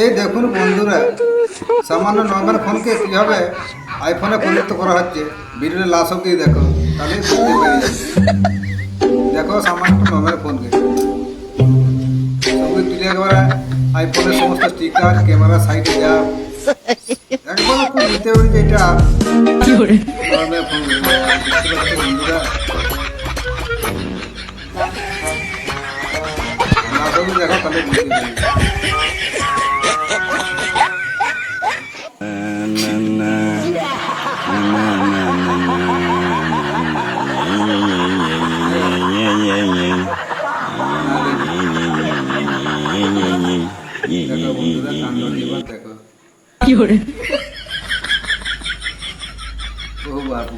এই দেখুন বন্ধুরা, সামান্য নর্মাল ফোনকে কীভাবে আইফোনে পরিণত করা হচ্ছে ভিডিওতে লাস্ট অব্দি দেখো, তাহলে বুঝতে পেরে যাবে। দেখো সামান্য নর্মাল ফোনকে ছবি তুলে একেবারে আইফোনের সমস্ত স্টিকার ক্যামেরা সাইডে যা একবার খুব বুঝতে পারি যে এটা নর্মাল ফোন। বন্ধুরা লাস্ট অব্দি দেখো, তাহলে বুঝতে পেরে যাবে। দেখো বন্ধুরা কান্ডটি এবার দেখো। ও বাবু